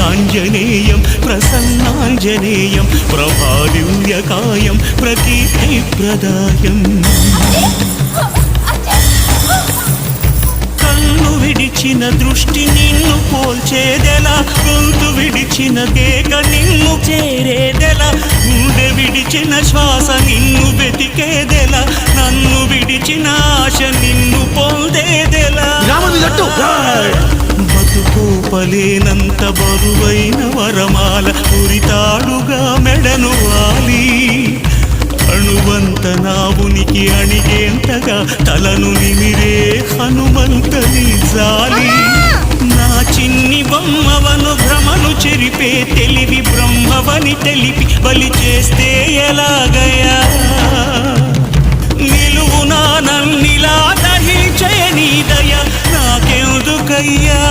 ఆంజనేయం ప్రసన్నాంజనేయం ప్రభాదివ్యకాయం ప్రకీర్తిప్రదాయం కన్ను విడిచిన దృష్టి నిన్ను పోల్చేదెలా గొంతు విడిచిన కేక నిన్ను చేరేదెలా గుండె విడిచిన శ్వాస నిన్ను వెతికేదెలా నన్ను విడిచిన ఆశ నిన్ను పొందేదెలా బతుకోపలేనంత బరువైన వరమాల ఉరితాడుగా మెడను వాలి అణువంత నా ఉనికి అణిగేంతగా తలను నిమిరే హనుమంతని జాలి నా చిన్ని బొమ్మవను భ్రమను చెరిపే తెలివి బ్రహ్మవని తెలిపి బలి చేస్తే ఎలాగయా నిలువునా నన్నిలా దహించే నీ దయ నాకెందుకయ్యా